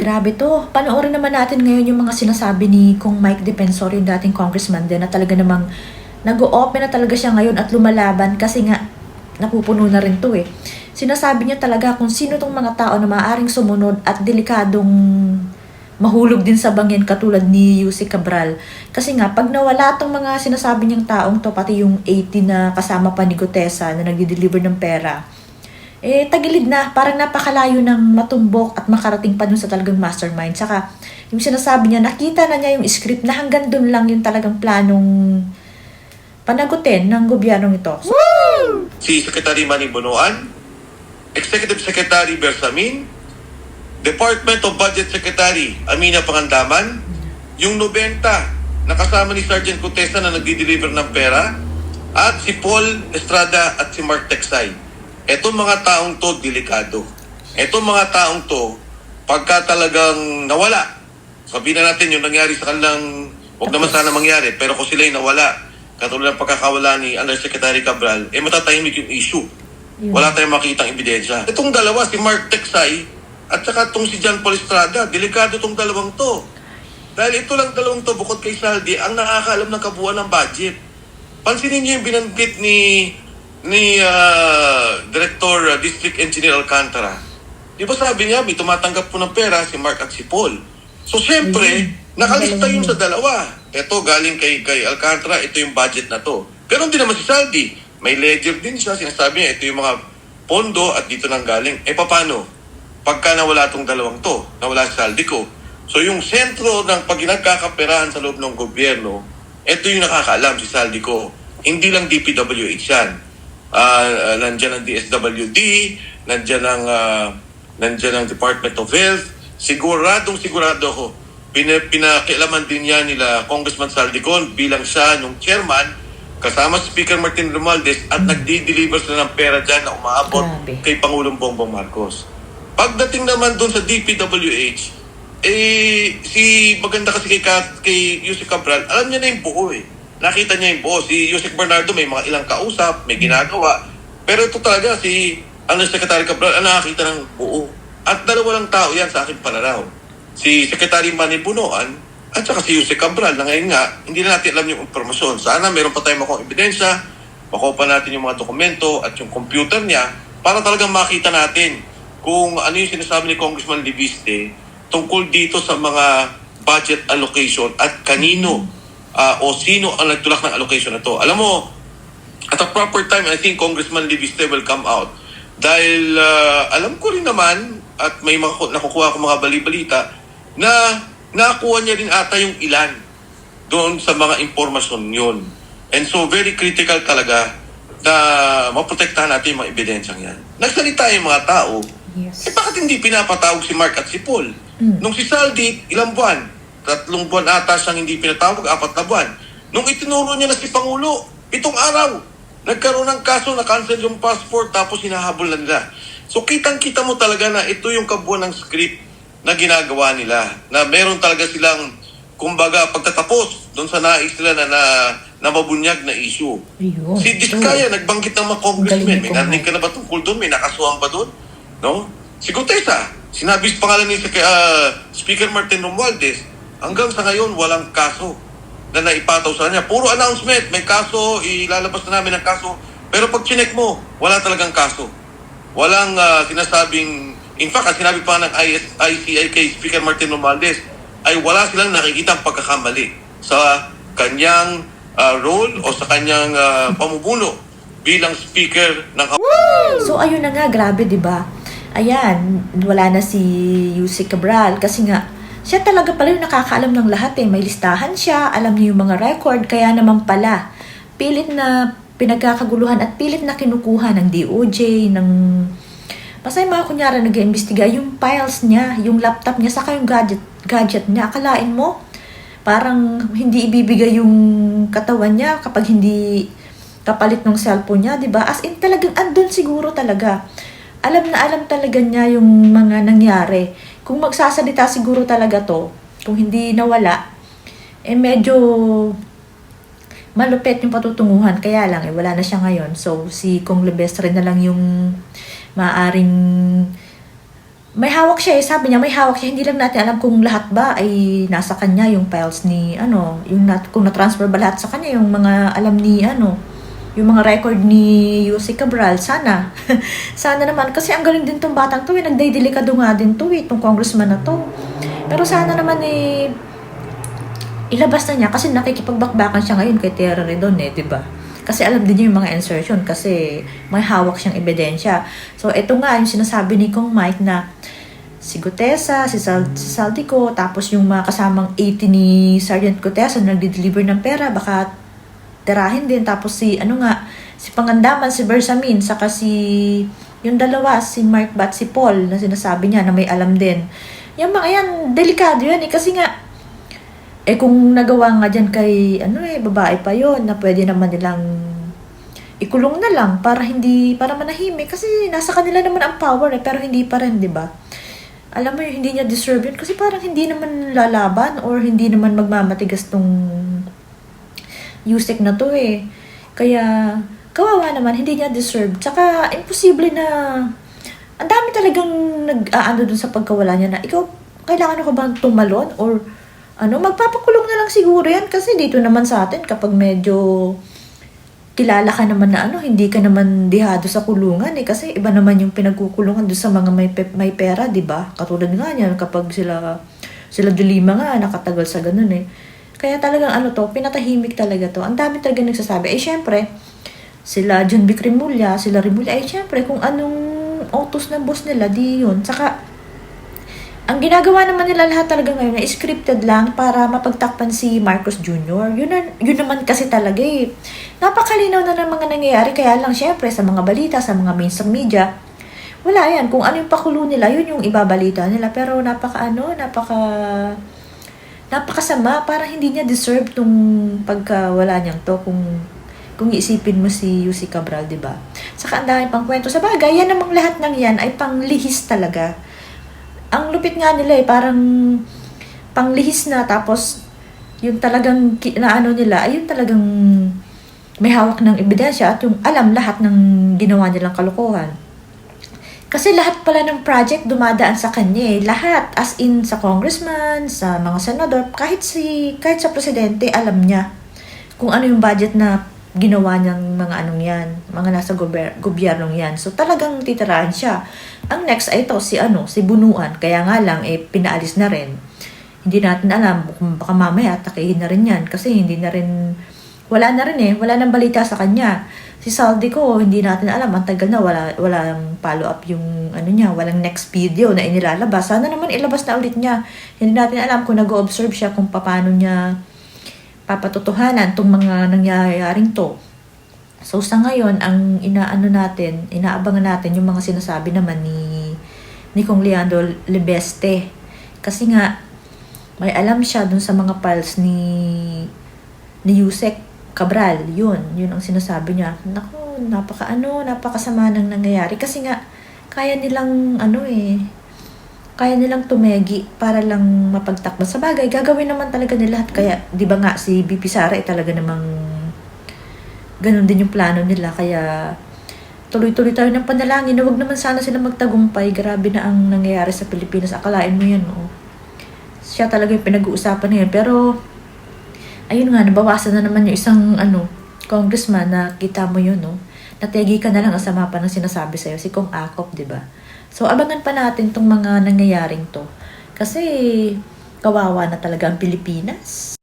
Grabe to. Panoorin naman natin ngayon yung mga sinasabi ni Kong Mike Defensor, yung dating congressman din, na talaga namang nag-o-open na talaga siya ngayon at lumalaban kasi nga napupuno na rin to eh. Sinasabi niya talaga kung sino tong mga tao na maaaring sumunod at delikadong mahulog din sa bangin katulad ni Yusek Cabral. Kasi nga, pag nawala tong mga sinasabi niyang taong to, pati yung 80 na kasama pa ni Gutesa na nagdi-deliver ng pera, tagilid na, parang napakalayo ng matumbok at makarating pa dun sa talagang mastermind. Saka, yung sinasabi niya, nakita na niya yung script na hanggang dun lang yung talagang planong panagutin ng gobyernong ito. Si Secretary Manny Bonoan, Executive Secretary Bersamin, Department of Budget Secretary Amina Pangandaman, yung 90 na kasama ni Sergeant Gutesa na nagdi-deliver ng pera, at si Paul Estrada at si Mark Texay. Etong mga taong to, delikado. Etong mga taong to, pagka talagang nawala, sabihin na natin yung nangyari sa kanilang, huwag naman sana mangyari, pero kung sila'y nawala, katulad ng pagkakawala ni Undersecretary Cabral, matatahimik yung issue. Wala tayong makitang ebidensya. Itong dalawa, si Mark Texay, at saka itong si John Paul Estrada, delikado itong dalawang to. Dahil ito lang dalawang to, bukod kay Saldi, ang nakakaalam ng kabuuan ng budget. Pansinin niyo yung binanggit ni Director District Engineer Alcantara. Di ba sabi niya, may tumatanggap po ng pera si Mark at si Paul. So siyempre, nakalista yun sa dalawa. Ito galing kay Alcantara, ito yung budget na to. Pero hindi naman si Saldi. May ledger din siya, sinasabi niya, ito yung mga pondo at dito nang galing. Paano? Pagka nawala tong dalawang to, nawala si Saldi ko. So yung sentro ng pag nagkakaperahan sa loob ng gobyerno, ito yung nakakaalam si Saldi ko. Hindi lang DPWH yan. Nandiyan ang DSWD, nandiyan ang Department of Health. Sigurado ako, pinakialaman din yan nila Congressman Saldico bilang siya nung chairman, kasama si Speaker Martin Romualdez at nagdi-deliver sila ng pera dyan na umaabot kay Pangulong Bongbong Marcos. Pagdating naman doon sa DPWH, maganda kasi kay Yusek Cabral, alam niya na yung buo eh. Nakita niya yung buo. Si Yusek Bernardo may mga ilang kausap, may ginagawa. Pero ito talaga, si Secretary Cabral, nakakita ng buo. At dalawa lang tao yan sa aking pananaw. Si Secretary Manny Bonoan at saka si Yusek Cabral na ngayon nga, hindi na natin alam yung informasyon. Sana meron pa tayong makuha ebidensya, makuha pa natin yung mga dokumento at yung computer niya para talagang makita natin kung ano yung sinasabi ni Congressman Libiste tungkol dito sa mga budget allocation at kanino o sino ang nagtulak ng allocation na to. Alam mo, at a proper time, I think Congressman Libiste will come out. Dahil alam ko rin naman, at may nakukuha ko mga bali-balita, na nakuha niya rin ata yung ilan doon sa mga impormasyon yun. And so, very critical talaga na maprotektahan natin yung mga ebidensyang yan. Nagsalita yung mga tao, bakit hindi pinapatawag si Mark at si Paul? Nung si Saldi, ilang buwan? 3 buwan ata siyang hindi pinatawag, 4 na buwan. Nung itinuro niya na si Pangulo, 7 araw, nagkaroon ng kaso, na-cancel yung passport, tapos hinahabol na nila. So kitang-kita mo talaga na ito yung kabuuan ng script na ginagawa nila. Na meron talaga silang, kumbaga, pagtatapos doon sa nais nila na mabunyag na issue. Si Diskaya, nagbanggit ng mga congressmen. May narinig ka na ba tungkol doon? May nakasuhan ba doon? No? Si Gutesa, sinabi sa pangalan ni Speaker Martin Romualdez, hanggang sa ngayon, walang kaso na naipataw sa kanya. Puro announcement, may kaso, ilalabas na namin ang kaso. Pero pag chinek mo, wala talagang kaso. Walang sinasabing, in fact, ang sinabi pa ng ICI kay Speaker Martin Romualdez, ay wala silang nakikitang pagkakamali sa kanyang role o sa kanyang pamumuno bilang Speaker ng So ayun na nga, grabe 'di ba? Ayan, wala na si Yusek Cabral kasi nga siya talaga pala yung nakakaalam ng lahat eh. May listahan siya, alam niya yung mga record, kaya naman pala pilit na pinagkakaguluhan at pilit na kinukuha ng DOJ, ng basta yung mga kunyari nag-iimbestiga, yung files niya, yung laptop niya, saka yung gadget niya. Akalain mo, parang hindi ibibigay yung katawan niya kapag hindi kapalit ng cellphone niya, di ba? As in talagang andun siguro talaga. Alam na alam talaga niya yung mga nangyari. Kung magsasalita siguro talaga to, kung hindi nawala, medyo malupit yung patutunguhan. Kaya lang, wala na siya ngayon. So, si Kong Libestre na lang yung maaring may hawak siya eh. Sabi niya, may hawak siya. Hindi lang natin alam kung lahat ba ay nasa kanya yung files ni, kung na-transfer ba lahat sa kanya, yung mga alam ni, yung mga record ni Yusek Cabral. Sana. Sana naman. Kasi ang galing din tong batang to eh. Nagday-delikado nga din to eh, tong congressman na to. Pero sana naman eh, ilabas na niya kasi nakikipagbakbakan siya ngayon kay Tierra Redon eh, di ba? Kasi alam din niya yung mga insertion kasi may hawak siyang ebidensya. So, ito nga yung sinasabi ni Kong Mike na si Gutesa, si Saldico, tapos yung mga kasamang 80 ni Sergeant Gutesa na nagde-deliver ng pera, baka tirahin din. Tapos si Pangandaman, si Bersamin, saka yung dalawa, si Mark Bat, si Paul, na sinasabi niya na may alam din. Yung mga yan, delikado yan eh, kasi nga, kung nagawa nga dyan kay, babae pa yon na pwede naman nilang ikulong na lang para manahimik. Kasi nasa kanila naman ang power pero hindi pa rin, di ba? Alam mo yung hindi niya deserve yun kasi parang hindi naman lalaban or hindi naman magmamatigas tong Yusek na to eh. Kaya, kawawa naman, hindi niya deserve. Tsaka, imposible na, ang dami talagang nag-aano dun sa pagkawala niya na, ikaw, kailangan ko bang tumalon or magpapakulong na lang siguro yan kasi dito naman sa atin kapag medyo kilala ka naman na hindi ka naman dihado sa kulungan eh kasi iba naman yung pinagkukulungan doon sa mga may pera, di ba? Katulad nga niyan kapag sila Dilima nga nakatagal sa ganun eh. Kaya talagang pinatahimik talaga to. Ang dami talaga nagsasabi. Syempre, sila John Vic Rimulya, syempre kung anong utos ng boss nila, di yun. Saka ang ginagawa naman nila lahat talaga ngayon ay scripted lang para mapagtakpan si Marcos Jr. Yun naman kasi talaga eh. Napakalinaw na ng mga nangyayari. Kaya lang syempre sa mga balita, sa mga mainstream media, wala yan. Kung ano yung pakulo nila, yun yung ibabalita nila. Pero napakasama. Parang hindi niya deserve tong pagkawala niyang to kung iisipin mo si Yusek Cabral, di ba? Saka ang dami pang kwento. Sa bagay, yan namang lahat ng yan ay panglihis talaga. Ang lupit nga nila eh, parang panglihis na tapos yung talagang nila ay yung talagang may hawak ng ebidensya at yung alam lahat ng ginawa nilang kalokohan. Kasi lahat pala ng project dumadaan sa kanya eh. Lahat, as in sa congressman, sa mga senador, kahit sa presidente, alam niya kung ano yung budget na ginawa niyang mga mga nasa gobyernong yan. So talagang titiraan siya. Ang next ay ito, si Bunuan. Kaya nga lang, pinaalis na rin. Hindi natin alam, baka mamaya takihin na rin yan. Kasi wala na rin eh. Wala nang balita sa kanya. Si Saldico, hindi natin alam. Ang tagal na, walang follow-up yung walang next video na inilalabas. Sana naman ilabas na ulit niya. Hindi natin alam kung nag-observe siya kung paano niya papatotohanan itong mga nangyayaring to. So sa ngayon, ang inaabangan natin yung mga sinasabi naman ni Kong Leandro Lebeste. Kasi nga, may alam siya dun sa mga files ni Yusek Cabral. Yun ang sinasabi niya. Naku, napakasama nang nangyayari. Kasi nga, kaya nilang tumegi para lang mapagtakbo. Sa bagay, gagawin naman talaga nila lahat. Kaya, di ba nga, si BP Sara talaga namang ganun din yung plano nila. Kaya, tuloy-tuloy tayo ng panalangin na wag naman sana sila magtagumpay. Grabe na ang nangyayari sa Pilipinas. Akalain mo yan, no? Siya talaga yung pinag-uusapan niya. Pero, ayun nga, nabawasan na naman yung isang, congressman na kita mo yun, no? Nategi ka na lang ang sama pa ng sinasabi sa'yo. Si Kong Akop, di ba? So, abangan pa natin tong mga nangyayaring to. Kasi, kawawa na talaga ang Pilipinas.